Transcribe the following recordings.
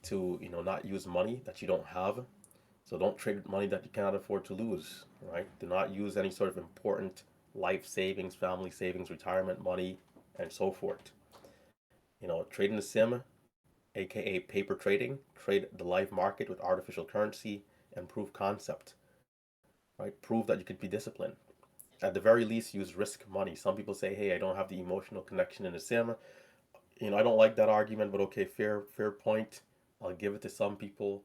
to, not use money that you don't have. So don't trade money that you cannot afford to lose, right? Do not use any sort of important life savings, family savings, retirement money, and so forth. Trade in the sim, aka paper trading, trade the live market with artificial currency and prove concept, right? Prove that you could be disciplined. At the very least, use risk money. Some people say, hey, I don't have the emotional connection in the sim. I don't like that argument, but okay, fair point. I'll give it to some people.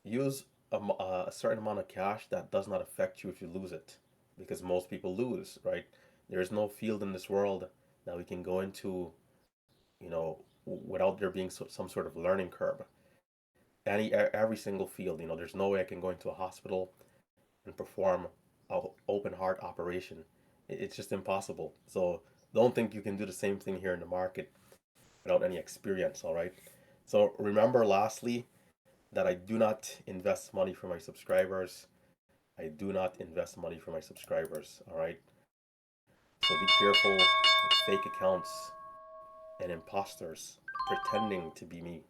Use a certain amount of cash that does not affect you if you lose it, because most people lose, right? There is no field in this world that we can go into, without there being some sort of learning curve. Every single field, there's no way I can go into a hospital and perform a open heart operation. It's just impossible. So don't think you can do the same thing here in the market without any experience, all right? So remember, lastly, that I do not invest money for my subscribers. I do not invest money for my subscribers, all right? So be careful with fake accounts and imposters pretending to be me.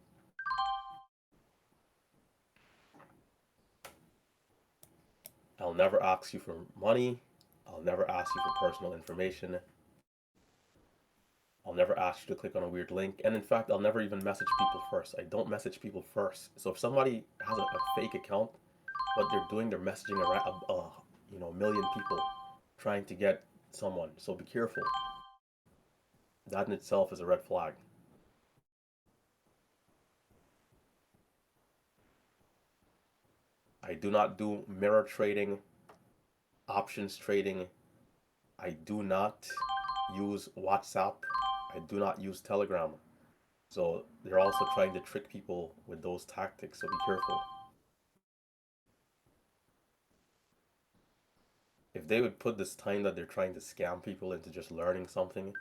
I'll never ask you for money. I'll never ask you for personal information. I'll never ask you to click on a weird link. And in fact, I'll never even message people first. I don't message people first. So if somebody has a fake account, what they're doing, they're messaging around, a million people trying to get someone. So be careful. That in itself is a red flag. I do not do mirror trading, options trading. I do not use WhatsApp. I do not use Telegram. So they're also trying to trick people with those tactics. So be careful. If they would put this time that they're trying to scam people into just learning something,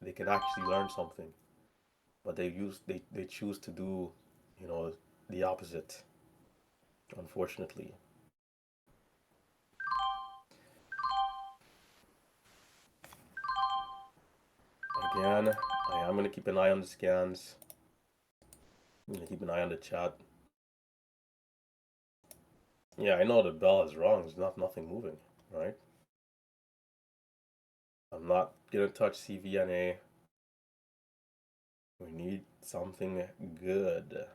they can actually learn something. But they choose to do, you know, the opposite, unfortunately. Again, I am gonna keep an eye on the scans. I'm gonna keep an eye on the chat. Yeah, I know the bell is wrong. There's nothing moving, right? I'm not gonna touch CVNA. We need something good.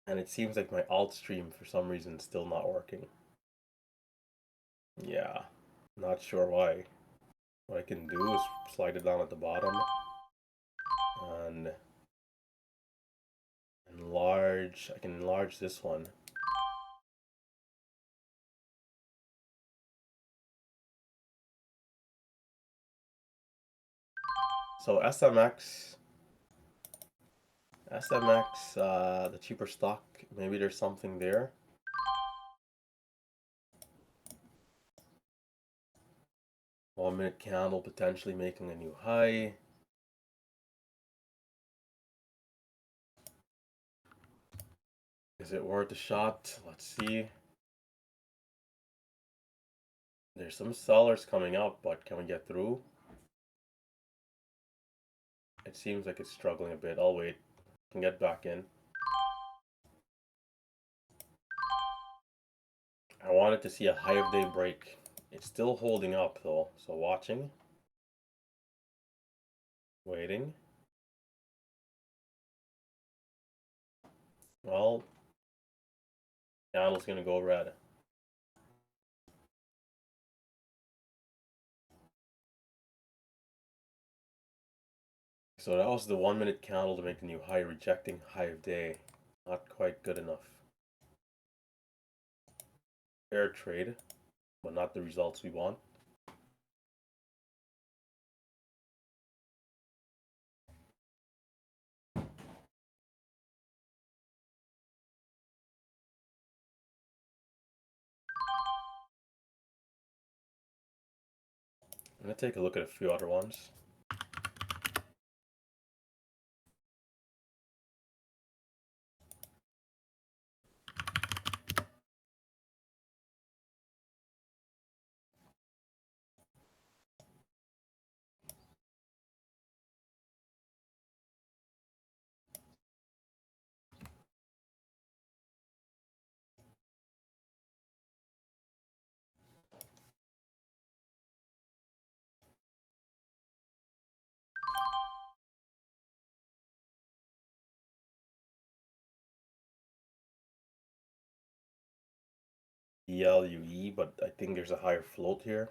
And it seems like my alt stream for some reason is still not working. Yeah, not sure why. What I can do is slide it down at the bottom and enlarge. I can enlarge this one. So SMX, the cheaper stock, maybe there's something there. One minute candle potentially making a new high. Is it worth a shot? Let's see. There's some sellers coming up, but can we get through? It seems like it's struggling a bit. I'll wait. Can get back in. I wanted to see a high of day break. It's still holding up though, so watching. Waiting. Well, candle's gonna go red. So that was the 1 minute candle to make a new high, rejecting high of day. Not quite good enough. Fair trade, but not the results we want. I'm gonna take a look at a few other ones. BLUE, but I think there's a higher float here.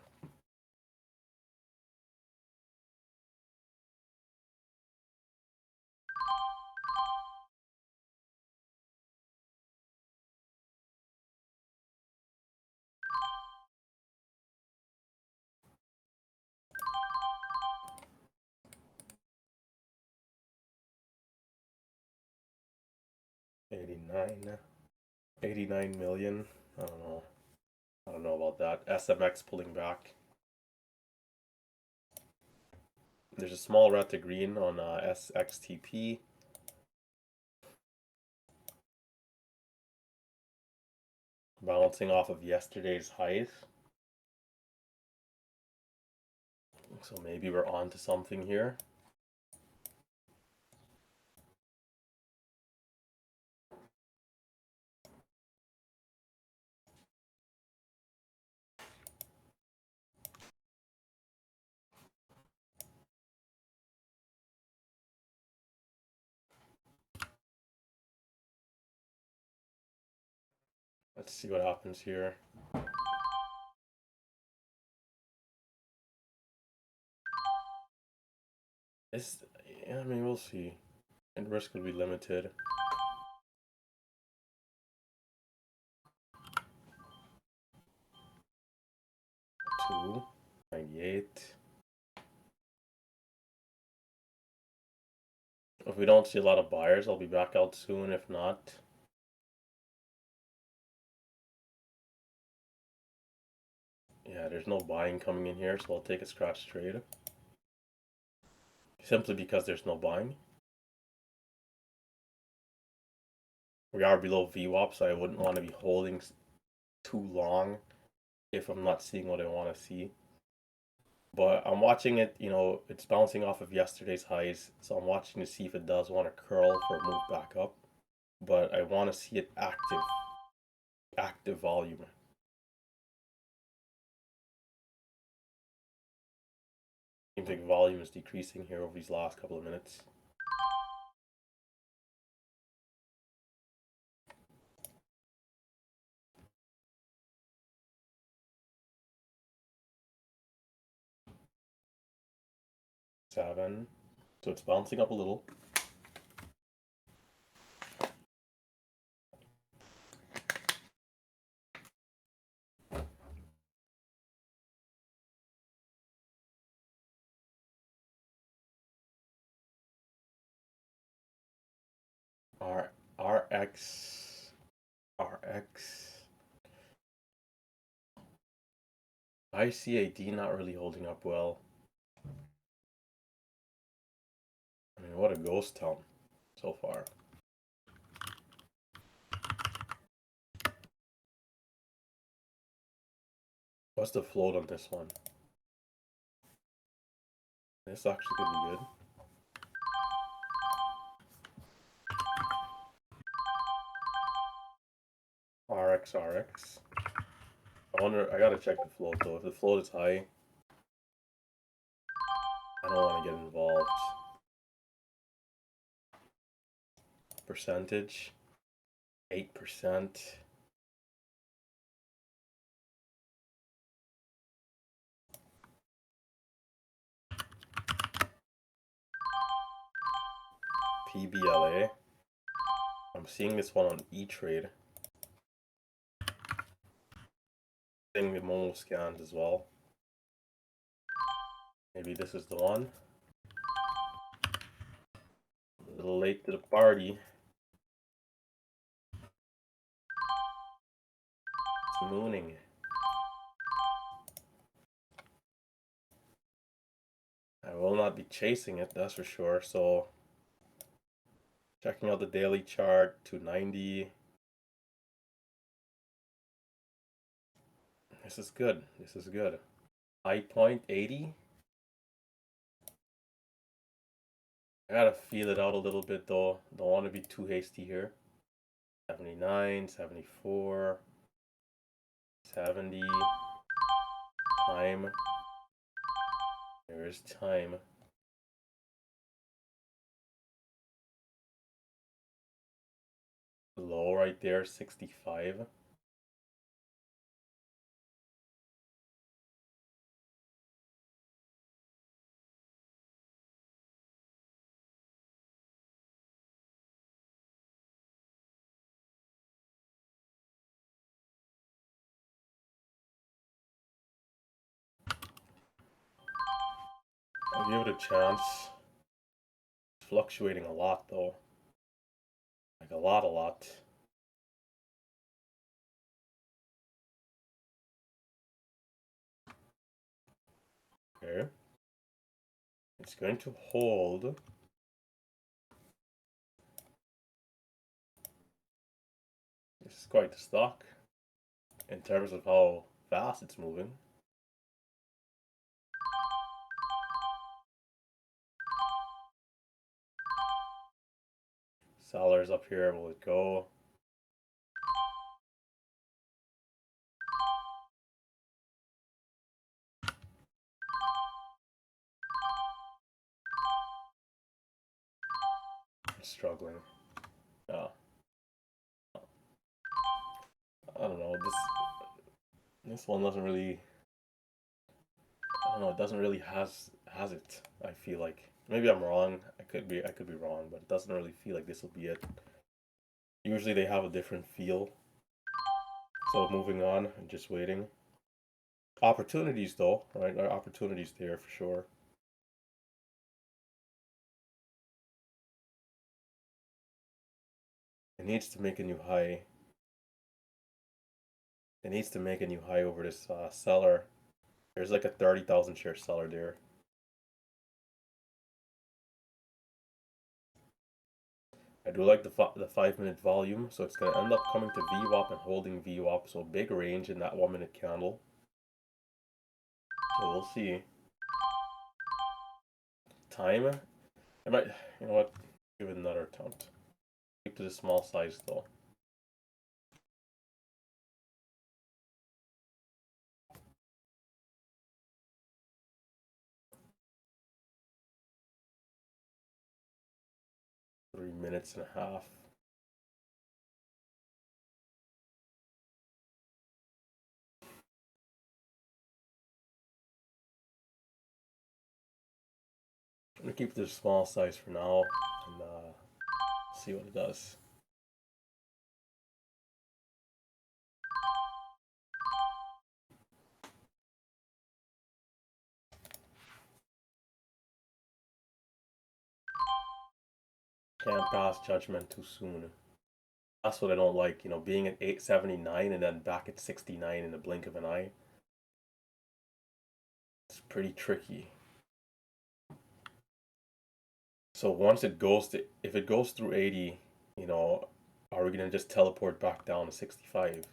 $89 million. I don't know. I don't know about that. SMX pulling back. There's a small red to green on SXTP. Bouncing off of yesterday's highs. So maybe we're on to something here. Let's see what happens here. Yeah, I mean, we'll see. And risk would be limited. 298. If we don't see a lot of buyers, I'll be back out soon. If not, yeah, there's no buying coming in here, so I'll take a scratch trade. Simply because there's no buying. We are below VWAP, so I wouldn't want to be holding too long if I'm not seeing what I want to see. But I'm watching it, it's bouncing off of yesterday's highs, so I'm watching to see if it does want to curl for a move back up. But I want to see it active volume. Seems like volume is decreasing here over these last couple of minutes. Seven. So it's bouncing up a little. RX. ICAD not really holding up well. I mean, what a ghost town so far. What's the float on this one? This actually could be good. RX. I gotta check the float though. If the float is high, I don't want to get involved. Percentage, 8%. PBLA. I'm seeing this one on E-Trade. Seeing the Momo scans as well. Maybe this is the one. A little late to the party. It's mooning. I will not be chasing it, that's for sure. So, checking out the daily chart, 290. This is good. High point, 80. I gotta feel it out a little bit though. Don't want to be too hasty here. 79, 74, 70. Time. There is time. Low right there, 65. give it a chance. It's fluctuating a lot though. Like a lot. Okay. It's going to hold. This is quite the stock in terms of how fast it's moving. Sellers up here, will it go? It's struggling. Yeah. I don't know. This one doesn't really. I don't know. It doesn't really has it. I feel like maybe I'm wrong. I could be wrong, but it doesn't really feel like this will be it. Usually they have a different feel. So moving on and just waiting. Opportunities though, right? There are opportunities there for sure. It needs to make a new high. It needs to make a new high over this seller. There's like a 30,000 share seller there. I do like the 5 minute volume, so it's going to end up coming to VWAP and holding VWAP, so big range in that 1 minute candle. So we'll see. Time, I might, you know what, give it another attempt. Keep to the small size though. Three minutes and a half. I'm gonna keep this small size for now and see what it does. Can't pass judgment too soon. That's what I don't like, you know, being at 879 and then back at 69 in the blink of an eye. It's pretty tricky. So once it goes to, if it goes through 80, you know, are we gonna just teleport back down to 65?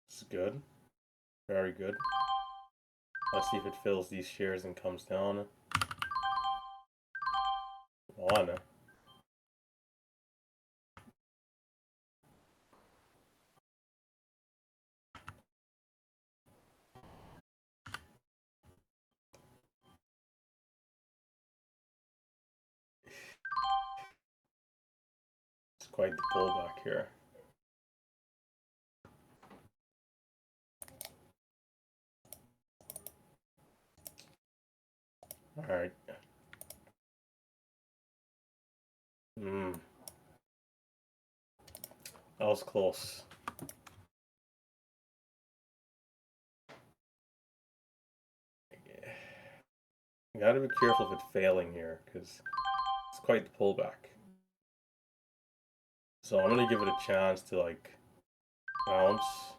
It's good. Very good. Let's see if it fills these shares and comes down. One. It's quite the pullback here. Alright. That was close. You gotta be careful of it failing here, because it's quite the pullback. So I'm gonna give it a chance to like Bounce.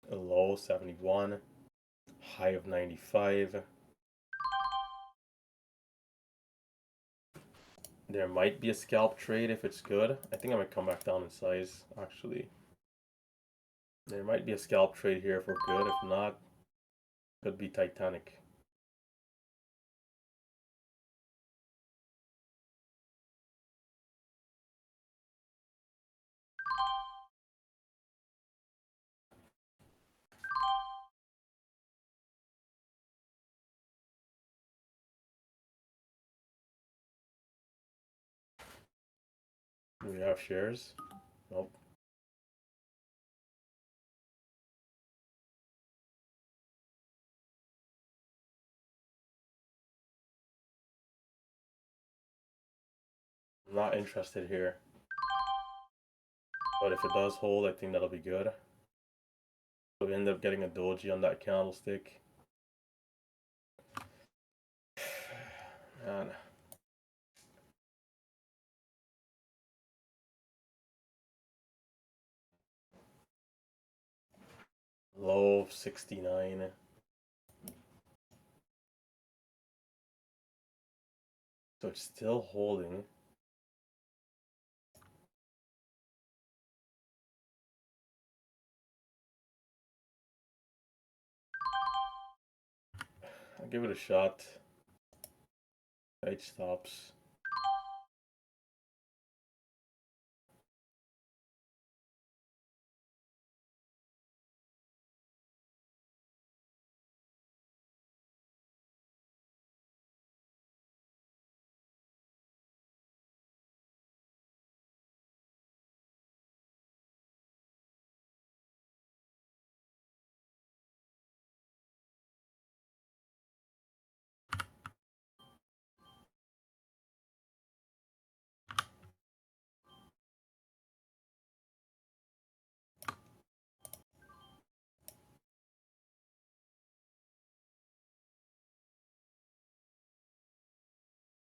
A low 71. High of 95. There might be a scalp trade if it's good. I think I might come back down in size, actually. There might be a scalp trade here if we're good. If not, could be Titanic. Do we have shares? Nope. I'm not interested here. But if it does hold, I think that'll be good. So we end up getting a doji on that candlestick. Man. Low of 69. So it's still holding. I'll give it a shot. H stops.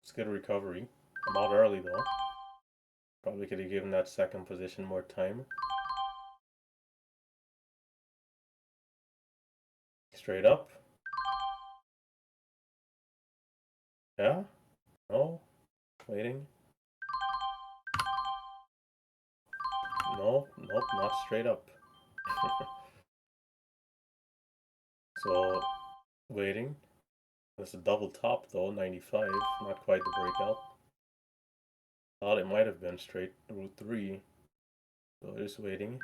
It's good recovery. I'm out early though. Probably could have given that second position more time. Straight up. Yeah? No? Waiting? No? Nope, not straight up. So, waiting. That's a double top though, 95. Not quite the breakout. Thought it might have been straight root 3. So just waiting.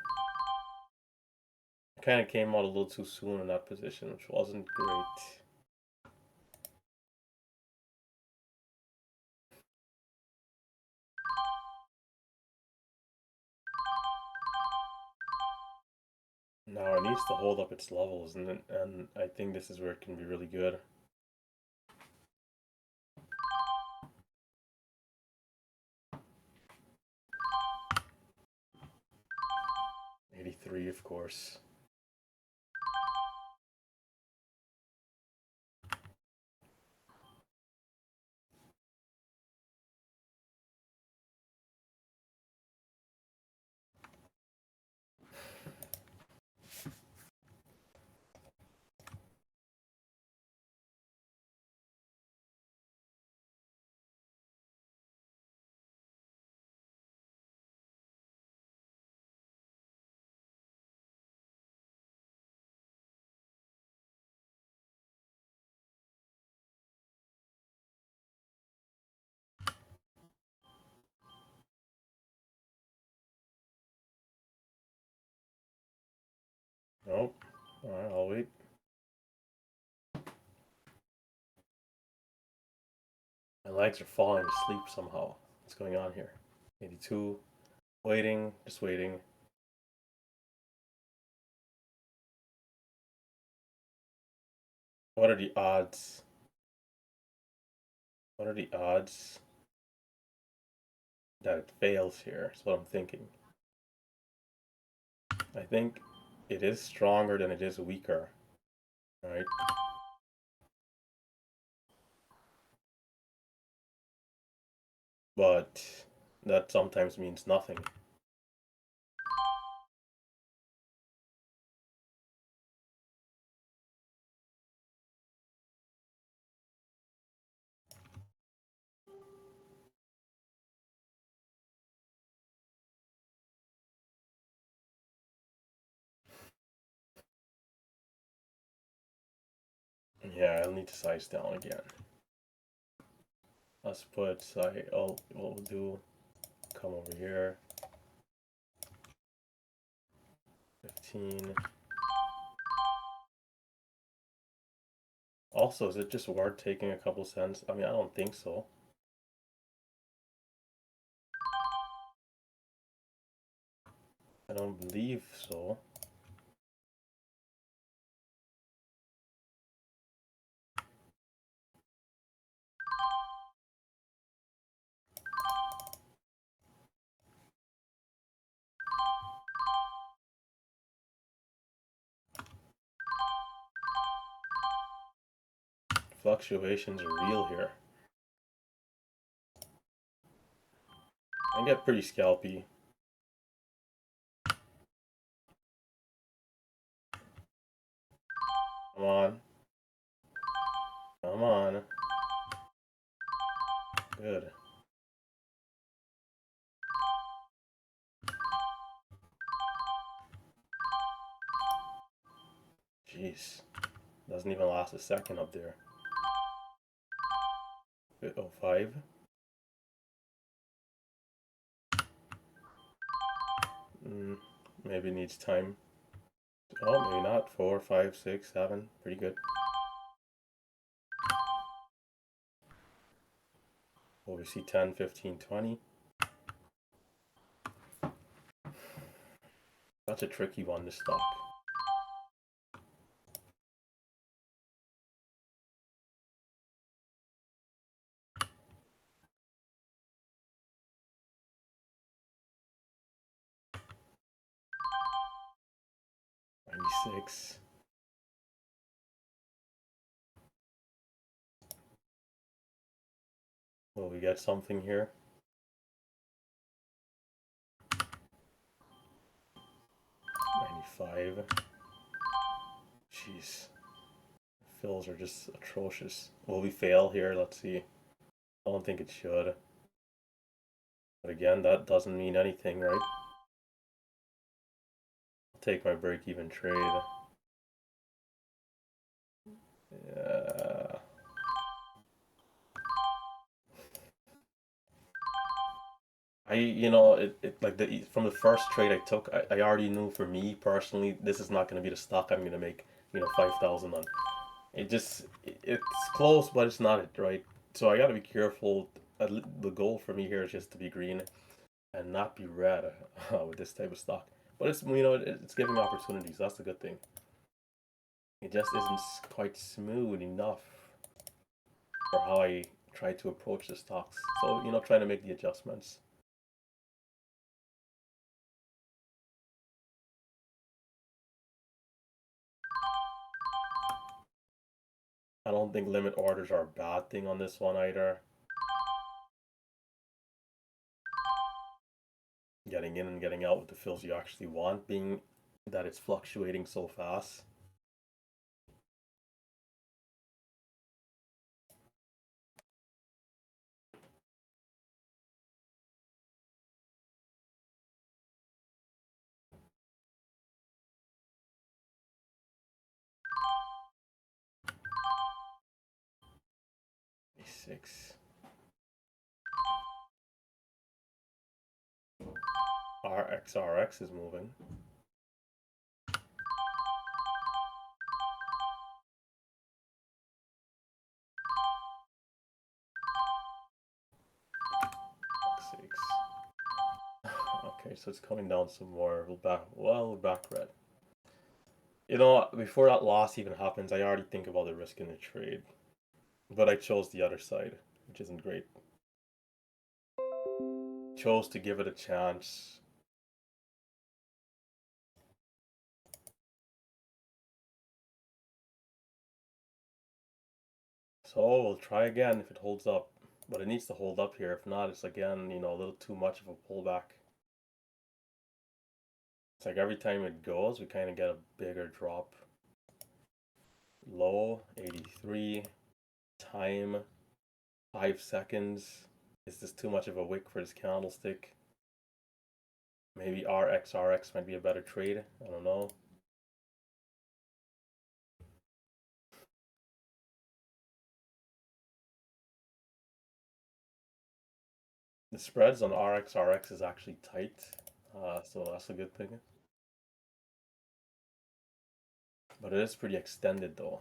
Kind of came out a little too soon in that position, which wasn't great. Now it needs to hold up its levels, and I think this is where it can be really good. 83, of course. Nope. Alright, I'll wait. My legs are falling asleep somehow. What's going on here? 82. Waiting, just waiting. What are the odds? What are the odds that it fails here? Is what I'm thinking. I think it is stronger than it is weaker, right? But that sometimes means nothing. Yeah, I'll need to size down again. Let's put size. Oh, what we'll do? Come over here. 15. Also, is it just worth taking a couple cents? I mean, I don't think so. I don't believe so. Fluctuations are real here. I get pretty scalpy. Come on. Come on. Good. Jeez. Doesn't even last a second up there. 05. Maybe needs time. Oh, maybe not. 4, 5, 6, 7. Pretty good. Well, we see 10, 15, 20. That's a tricky one to stock. Six. Will we get something here? 95. Jeez. Fills are just atrocious. Will we fail here? Let's see. I don't think it should. But again, that doesn't mean anything, right? I'll take my break-even trade. Yeah. It like from the first trade I took, I already knew for me personally, this is not going to be the stock I'm going to make, 5,000 on. It's close, but it's not it, right? So I got to be careful. The goal for me here is just to be green and not be red with this type of stock. But it's giving opportunities. That's the good thing. It just isn't quite smooth enough for how I try to approach the stocks. So, trying to make the adjustments. I don't think limit orders are a bad thing on this one either. Getting in and getting out with the fills you actually want, being that it's fluctuating so fast. A6. RX is moving. Six. Okay, so it's coming down some more. We're back red. Before that loss even happens, I already think about the risk in the trade. But I chose the other side, which isn't great. Chose to give it a chance. So we'll try again if it holds up. But it needs to hold up here. If not, it's again, a little too much of a pullback. It's like every time it goes, we kind of get a bigger drop. Low, 83. Time, 5 seconds. Is this too much of a wick for this candlestick? Maybe RX might be a better trade. I don't know. The spreads on RX is actually tight, so that's a good thing. But it is pretty extended though.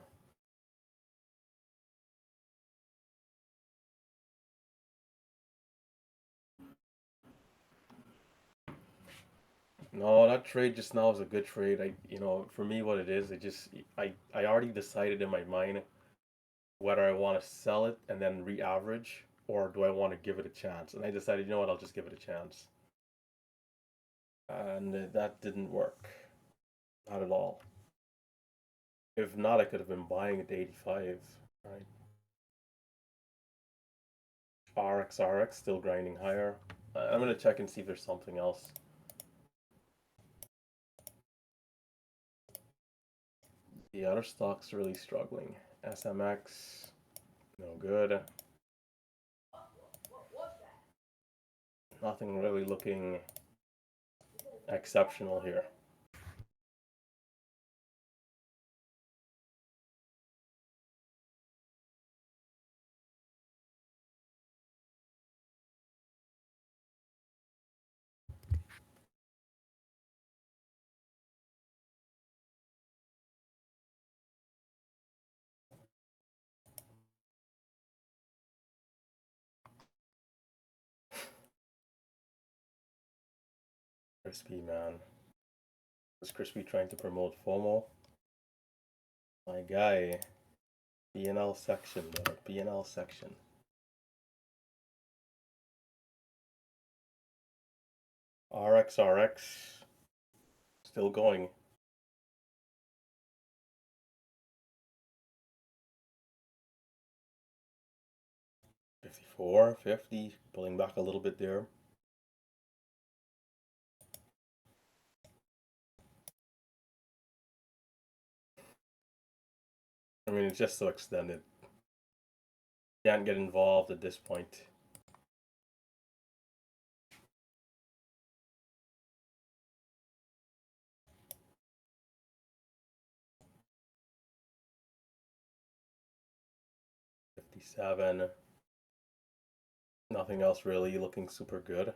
No, that trade just now is a good trade. For me, what it is, I already decided in my mind whether I want to sell it and then re-average, or do I want to give it a chance. And I decided, you know what, I'll just give it a chance. And that didn't work, not at all. If not, I could have been buying at 85, right? RX still grinding higher. I'm gonna check and see if there's something else. The other stock's really struggling. SMX, no good. Nothing really looking exceptional here. Crispy, man. Is Crispy trying to promote FOMO? My guy. BNL section, though. BNL section. RX. Still going. 54, 50. Pulling back a little bit there. I mean, it's just so extended. Can't get involved at this point. $57. Nothing else really looking super good.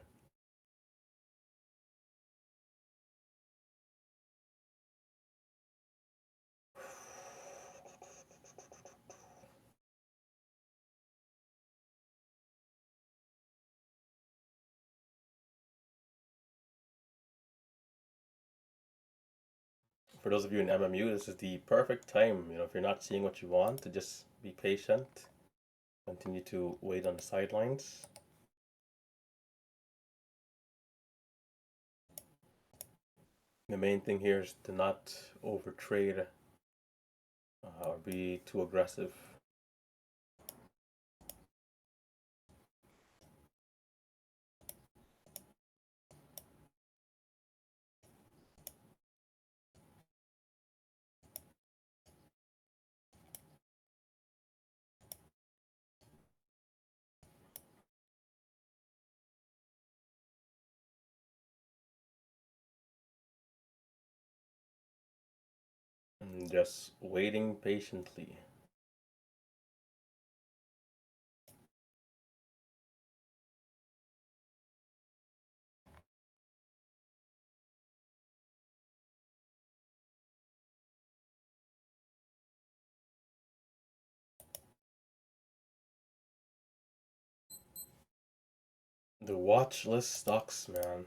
For those of you in MMU, this is the perfect time, if you're not seeing what you want, to just be patient. Continue to wait on the sidelines. The main thing here is to not overtrade or be too aggressive. And just waiting patiently. The watch list stocks, man.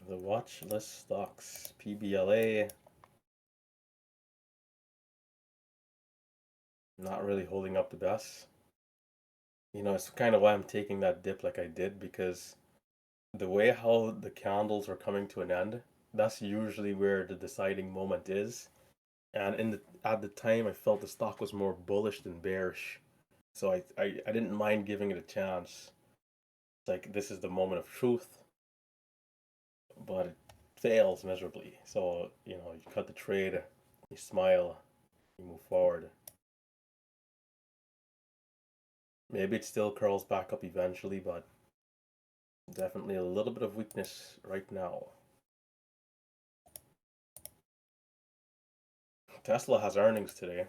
The watch list stocks. PBLA. Not really holding up the best. It's kind of why I'm taking that dip like I did, because the way how the candles are coming to an end, that's usually where the deciding moment is. and at the time I felt the stock was more bullish than bearish, so I didn't mind giving it a chance. It's like this is the moment of truth, but it fails miserably. So you cut the trade, you smile, you move forward. Maybe it still curls back up eventually, but definitely a little bit of weakness right now. Tesla has earnings today.